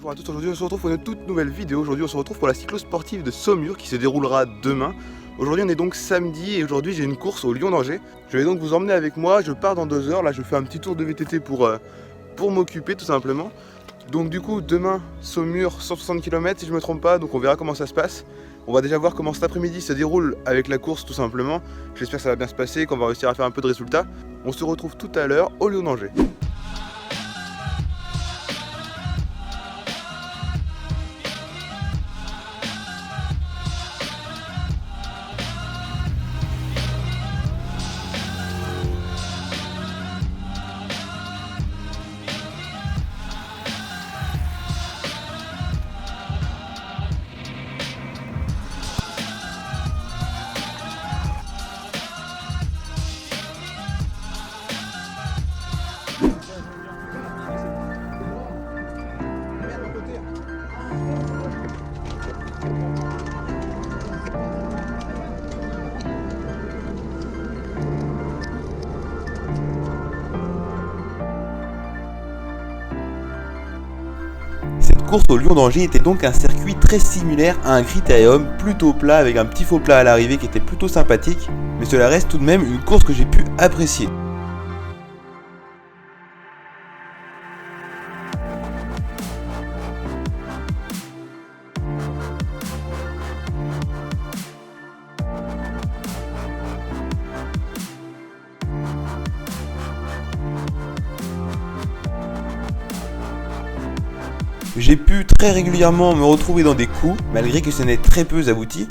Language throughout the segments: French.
Bonjour à tous, aujourd'hui on se retrouve pour une toute nouvelle vidéo. Aujourd'hui on se retrouve pour la cyclo-sportive de Saumur qui se déroulera demain. Aujourd'hui on est donc samedi et aujourd'hui j'ai une course au Lion d'Angers. Je vais donc vous emmener avec moi, je pars dans 2 heures. Là je fais un petit tour de VTT pour m'occuper tout simplement. Donc du coup demain Saumur 160 km si je me trompe pas, donc on verra comment ça se passe. On va déjà voir comment cet après-midi se déroule avec la course tout simplement. J'espère que ça va bien se passer, qu'on va réussir à faire un peu de résultats. On se retrouve tout à l'heure au Lion d'Angers. Cette course au Lion d'Angers était donc un circuit très similaire à un critérium, plutôt plat avec un petit faux plat à l'arrivée qui était plutôt sympathique, mais cela reste tout de même une course que j'ai pu apprécier. J'ai pu très régulièrement me retrouver dans des coups, malgré que ce n'est très peu abouti.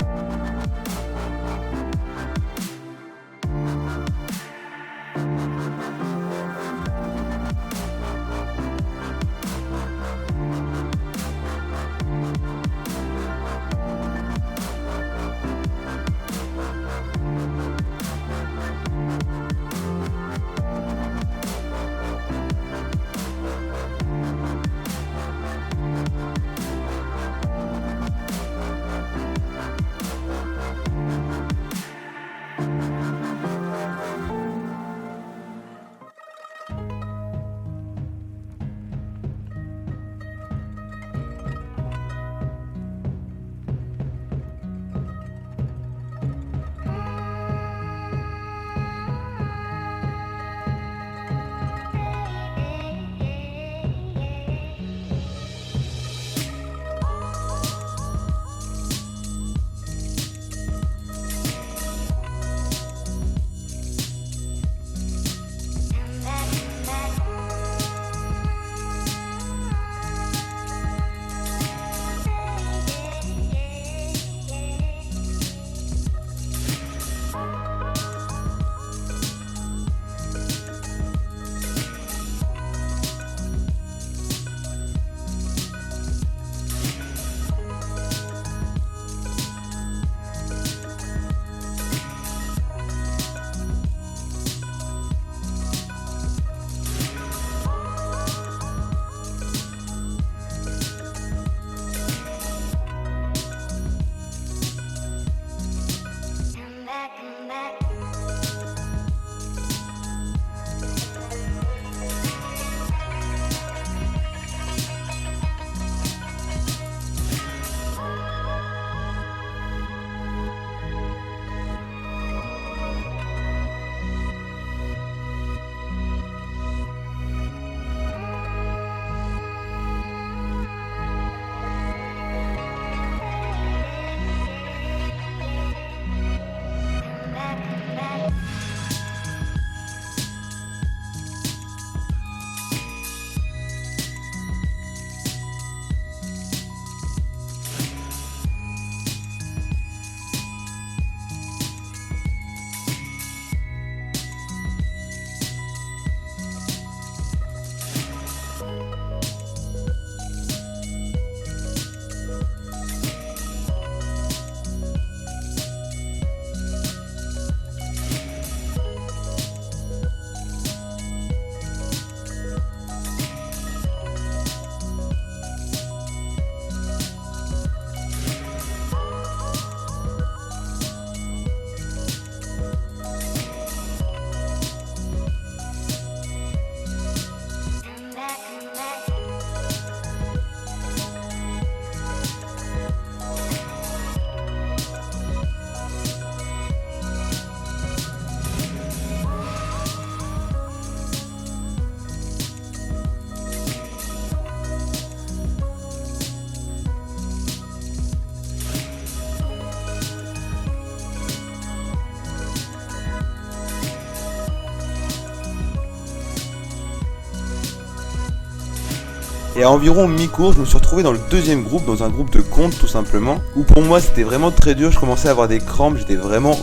Et à environ mi-cours, je me suis retrouvé dans le deuxième groupe, dans un groupe de compte tout simplement, où pour moi c'était vraiment très dur, je commençais à avoir des crampes, j'étais vraiment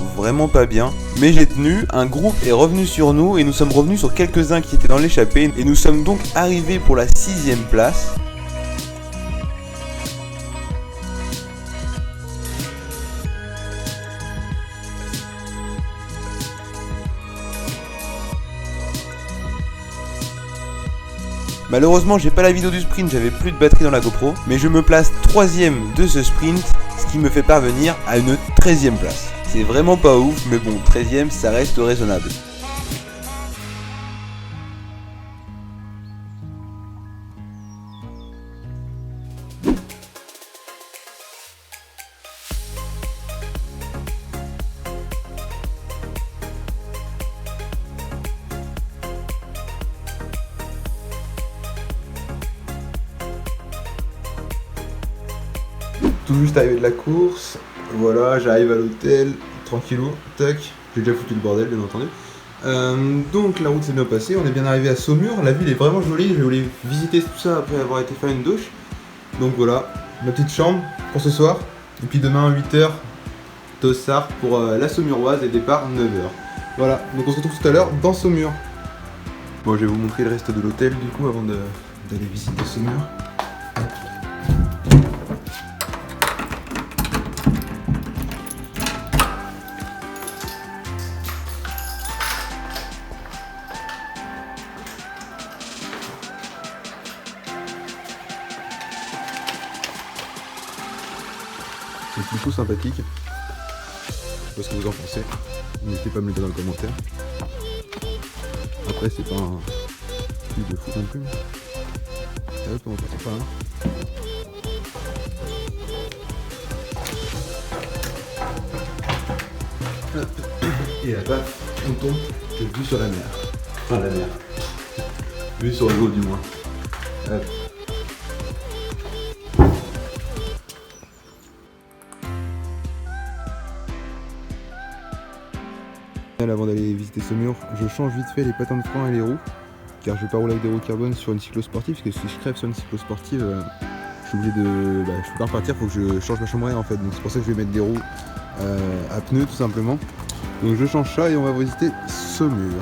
pas bien. Mais j'ai tenu, un groupe est revenu sur nous et nous sommes revenus sur quelques-uns qui étaient dans l'échappée et nous sommes donc arrivés pour la 6e place. Malheureusement j'ai pas la vidéo du sprint, j'avais plus de batterie dans la GoPro, mais je me place 3ème de ce sprint, ce qui me fait parvenir à une 13ème place. C'est vraiment pas ouf, mais bon, 13ème ça reste raisonnable. Tout juste arrivé de la course, voilà, j'arrive à l'hôtel, tranquillou, tac, j'ai déjà foutu le bordel bien entendu. Donc la route s'est bien passée, on est bien arrivé à Saumur, la ville est vraiment jolie, je voulais visiter tout ça après avoir été faire une douche. Donc voilà, ma petite chambre pour ce soir, et puis demain à 8h, Dossard pour la Saumuroise et départ 9h. Voilà, donc on se retrouve tout à l'heure dans Saumur. Bon, je vais vous montrer le reste de l'hôtel du coup avant d'aller visiter Saumur. C'est plutôt sympathique. Je sais pas ce que vous en pensez. N'hésitez pas à me le dire dans le commentaire. Après c'est pas un truc de fou non plus. Hop, on va passer par là. Hop. Et là-bas, on tombe vue sur la mer. Enfin la mer. Vue sur l'eau du moins. Hop. Avant d'aller visiter Saumur, je change vite fait les patins de frein et les roues, car je vais pas rouler avec des roues carbone sur une cyclosportive, parce que si je crève sur une cyclosportive, je suis obligé de... je peux pas repartir, il faut que je change ma chambre à air en fait, donc c'est pour ça que je vais mettre des roues à pneus tout simplement. Donc je change ça et on va visiter Saumur.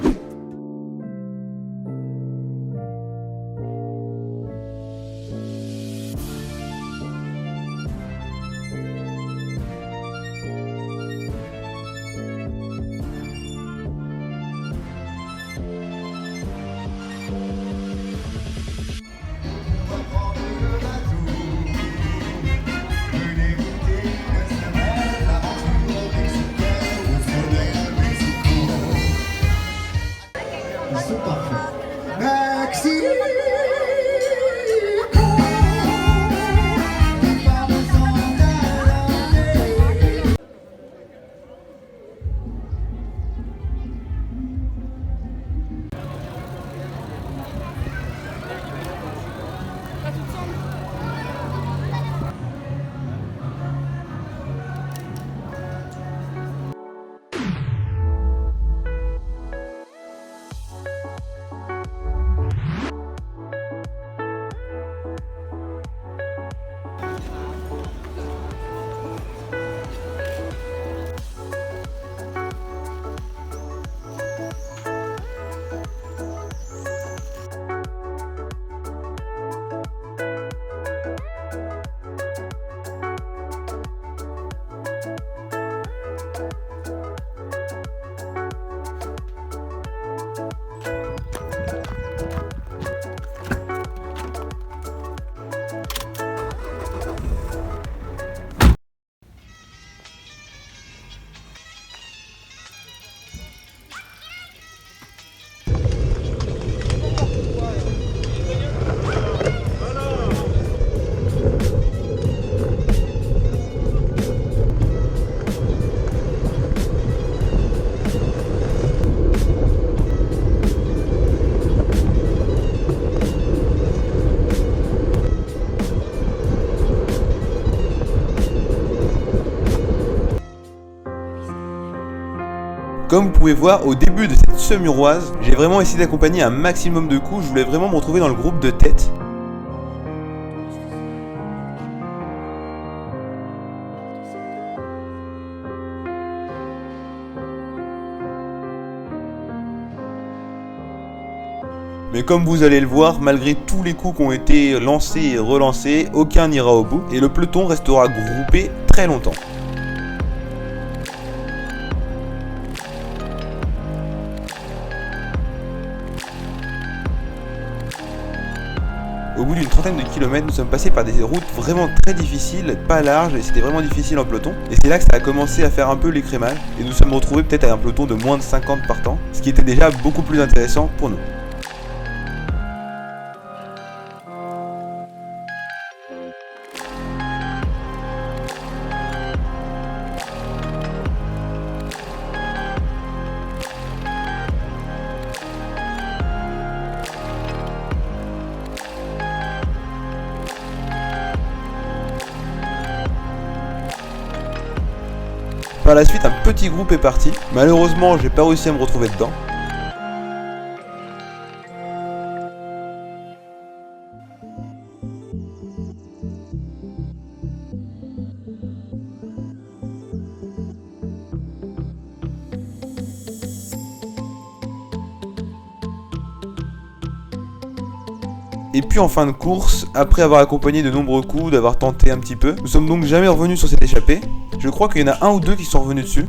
Comme vous pouvez voir, au début de cette Saumuroise, j'ai vraiment essayé d'accompagner un maximum de coups, je voulais vraiment me retrouver dans le groupe de tête. Mais comme vous allez le voir, malgré tous les coups qui ont été lancés et relancés, aucun n'ira au bout et le peloton restera groupé très longtemps. Au bout d'une trentaine de kilomètres, nous sommes passés par des routes vraiment très difficiles, pas larges, et c'était vraiment difficile en peloton. Et c'est là que ça a commencé à faire un peu l'écrémage, et nous sommes retrouvés peut-être à un peloton de moins de 50 partants, ce qui était déjà beaucoup plus intéressant pour nous. Par la suite, un petit groupe est parti. Malheureusement, j'ai pas réussi à me retrouver dedans. Et puis en fin de course, après avoir accompagné de nombreux coups, d'avoir tenté un petit peu, nous sommes donc jamais revenus sur cette échappée. Je crois qu'il y en a un ou deux qui sont revenus dessus.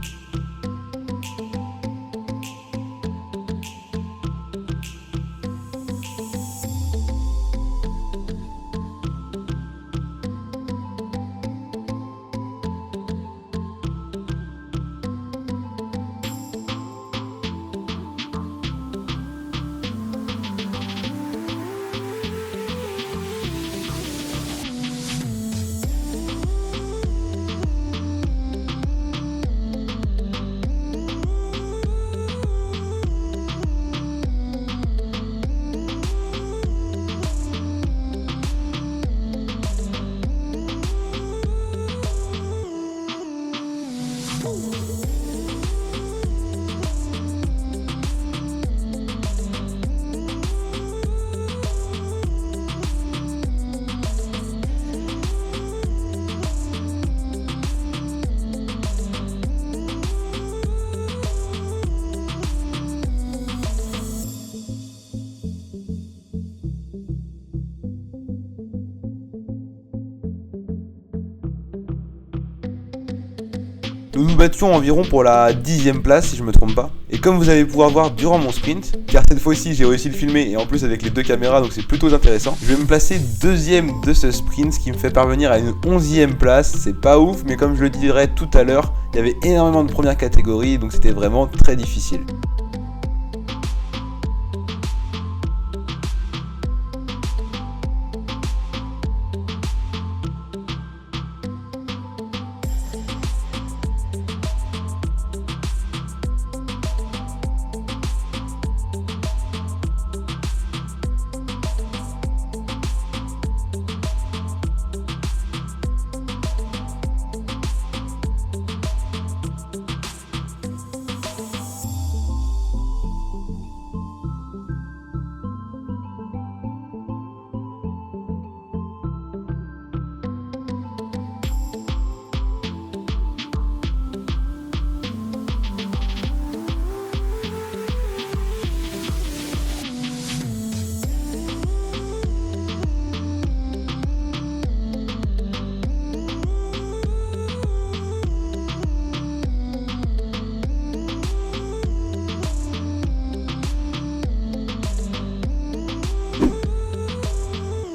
Nous nous battions environ pour la 10e place si je me trompe pas. Et comme vous allez pouvoir voir durant mon sprint, car cette fois-ci j'ai réussi de filmer et en plus avec les deux caméras donc c'est plutôt intéressant, je vais me placer deuxième de ce sprint, ce qui me fait parvenir à une 11e place. C'est pas ouf, mais comme je le dirai tout à l'heure, il y avait énormément de premières catégories donc c'était vraiment très difficile.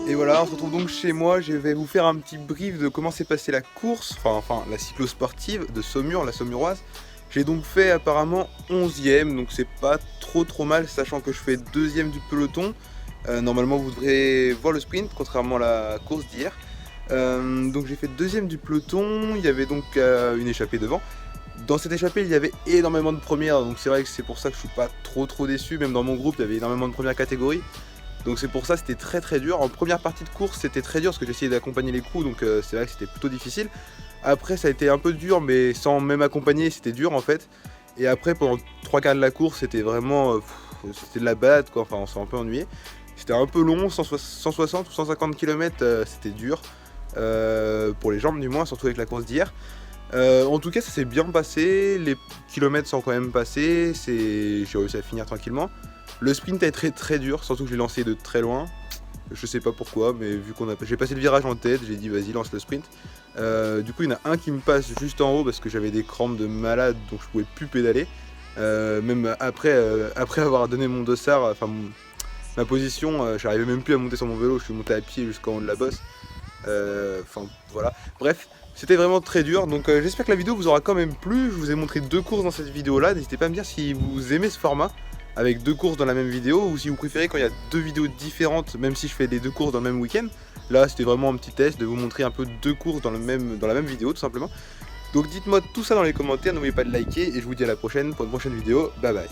Et voilà, on se retrouve donc chez moi. Je vais vous faire un petit brief de comment s'est passée la course, enfin la cyclosportive de Saumur, la Saumuroise. J'ai donc fait apparemment 11e, donc c'est pas trop mal, sachant que je fais 2e du peloton. Normalement vous devrez voir le sprint, contrairement à la course d'hier. Donc j'ai fait 2e du peloton, il y avait donc une échappée devant. Dans cette échappée il y avait énormément de premières, donc c'est vrai que c'est pour ça que je suis pas trop déçu. Même dans mon groupe il y avait énormément de premières catégories. Donc c'est pour ça que c'était très dur. En première partie de course c'était très dur parce que j'essayais d'accompagner les coups, donc c'est vrai que c'était plutôt difficile. Après ça a été un peu dur, mais sans même accompagner c'était dur en fait. Et après pendant 3/4 de la course c'était vraiment c'était de la balade quoi, enfin on s'est un peu ennuyé. C'était un peu long, 160 ou 150 km, c'était dur pour les jambes du moins, surtout avec la course d'hier. En tout cas ça s'est bien passé, les kilomètres sont quand même passés, j'ai réussi à finir tranquillement. Le sprint a été très dur, surtout que je l'ai lancé de très loin. Je sais pas pourquoi, mais vu qu'on a j'ai passé le virage en tête, j'ai dit vas-y lance le sprint. Du coup il y en a un qui me passe juste en haut parce que j'avais des crampes de malade donc je pouvais plus pédaler. Même après avoir donné mon dossard, enfin ma position, j'arrivais même plus à monter sur mon vélo, je suis monté à pied jusqu'en haut de la bosse. Enfin voilà, bref, c'était vraiment très dur, donc j'espère que la vidéo vous aura quand même plu. Je vous ai montré 2 courses dans cette vidéo là, n'hésitez pas à me dire si vous aimez ce format avec 2 courses dans la même vidéo ou si vous préférez quand il y a 2 vidéos différentes, même si je fais les 2 courses dans le même week-end. Là c'était vraiment un petit test de vous montrer un peu 2 courses dans la même vidéo tout simplement. Donc dites-moi tout ça dans les commentaires, n'oubliez pas de liker et je vous dis à la prochaine pour une prochaine vidéo, bye bye.